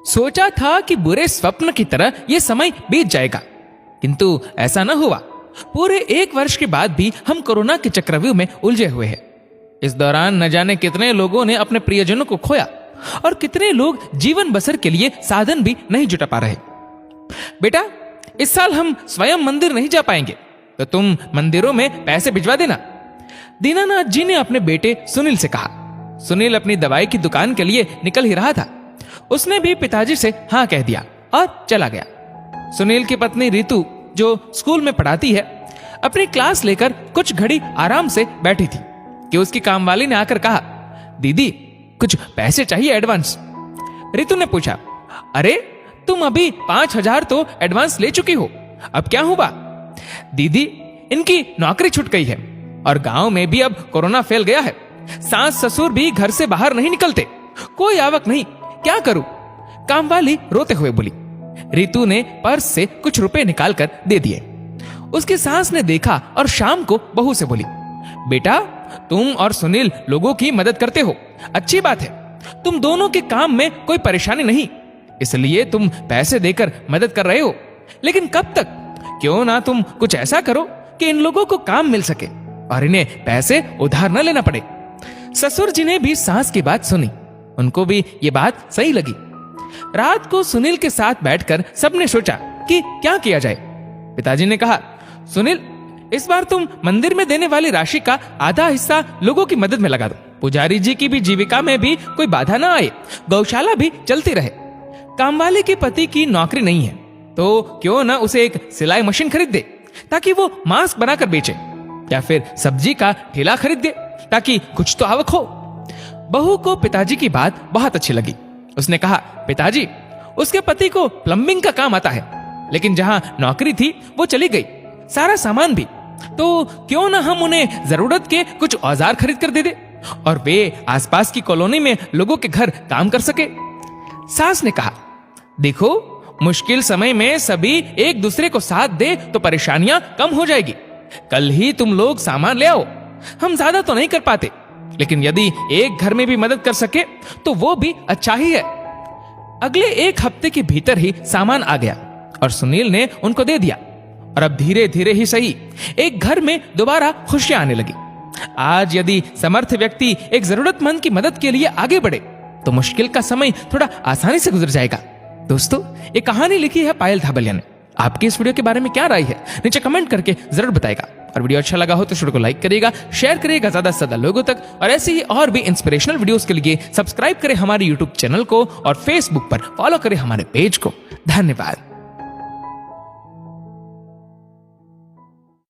सोचा था कि बुरे स्वप्न की तरह यह समय बीत जाएगा, किंतु ऐसा न हुआ। पूरे 1 वर्ष के बाद भी हम कोरोना के चक्रव्यूह में उलझे हुए हैं। इस दौरान न जाने कितने लोगों ने अपने प्रियजनों को खोया और कितने लोग जीवन बसर के लिए साधन भी नहीं जुटा पा रहे। बेटा, इस साल हम स्वयं मंदिर नहीं जा पाएंगे, तो तुम मंदिरों में पैसे भिजवा देना, दीनानाथ जी ने अपने बेटे सुनील से कहा। सुनील अपनी दवाई की दुकान के लिए निकल ही रहा था। उसने भी पिताजी से हाँ कह दिया और चला गया। सुनील की पत्नी रितु, जो स्कूल में पढ़ाती है, अपनी क्लास लेकर कुछ घड़ी आराम से बैठी थी कि उसकी कामवाली ने आकर कहा, दीदी कुछ पैसे चाहिए एडवांस। रितु ने पूछा, अरे तुम अभी 5,000 तो एडवांस ले चुकी हो, अब क्या हुआ? दीदी, इनकी नौकरी छूट गई है और गांव में भी अब कोरोना फैल गया है। सास ससुर भी घर से बाहर नहीं निकलते, कोई आवक नहीं, क्या करूं? कामवाली रोते हुए बोली। रितु ने पर्स से कुछ रुपए निकालकर दे दिए। उसकी सास ने देखा और शाम को बहू से बोली, बेटा तुम और सुनील लोगों की मदद करते हो, अच्छी बात है। तुम दोनों के काम में कोई परेशानी नहीं, इसलिए तुम पैसे देकर मदद कर रहे हो, लेकिन कब तक? क्यों ना तुम कुछ ऐसा करो कि इन लोगों को काम मिल सके और इन्हें पैसे उधार न लेना पड़े। ससुर जी ने भी सास की बात सुनी, उनको भी ये बात सही लगी। रात को सुनील के साथ बैठकर सबने सोचा कि क्या किया जाए। पिताजी ने कहा, सुनील इस बार तुम मंदिर में देने वाली राशि का आधा हिस्सा लोगों की मदद में लगा दो। पुजारी जी की भी जीविका में भी कोई बाधा ना आए, गौशाला भी चलती रहे। कामवाली के पति की नौकरी नहीं है, तो क्यों ना उसे एक सिलाई मशीन खरीद दे ताकि वो मास्क बनाकर बेचे, या फिर सब्जी का ठेला खरीद दे ताकि कुछ तो आवक हो। बहू को पिताजी की बात बहुत अच्छी लगी। उसने कहा, पिताजी उसके पति को प्लम्बिंग का काम आता है, लेकिन जहां नौकरी थी वो चली गई, सारा सामान भी, तो क्यों ना हम उन्हें जरूरत के कुछ औजार खरीद कर दे दे और वे आसपास की कॉलोनी में लोगों के घर काम कर सके। सास ने कहा, देखो मुश्किल समय में सभी एक दूसरे को साथ दे तो परेशानियां कम हो जाएगी। कल ही तुम लोग सामान ले आओ, हम ज्यादा तो नहीं कर पाते, लेकिन यदि एक घर में भी मदद कर सके तो वो भी अच्छा ही है। अगले 1 हफ्ते के भीतर ही सामान आ गया और सुनील ने उनको दे दिया और अब धीरे धीरे ही सही एक घर में दोबारा खुशियां आने लगी। आज यदि समर्थ व्यक्ति एक जरूरतमंद की मदद के लिए आगे बढ़े तो मुश्किल का समय थोड़ा आसानी से गुजर जाएगा। दोस्तों, ये कहानी लिखी है पायल धाबलिया ने। आपकी इस वीडियो के बारे में क्या राय है नीचे कमेंट करके जरूर बताएगा, और वीडियो अच्छा लगा हो तो वीडियो को लाइक करिएगा, शेयर करिएगा ज्यादा से ज्यादा लोगों तक, और ऐसे ही और भी इंस्पिरेशनल वीडियोस के लिए सब्सक्राइब करें हमारे यूट्यूब चैनल को और फेसबुक पर फॉलो करें हमारे पेज को। धन्यवाद।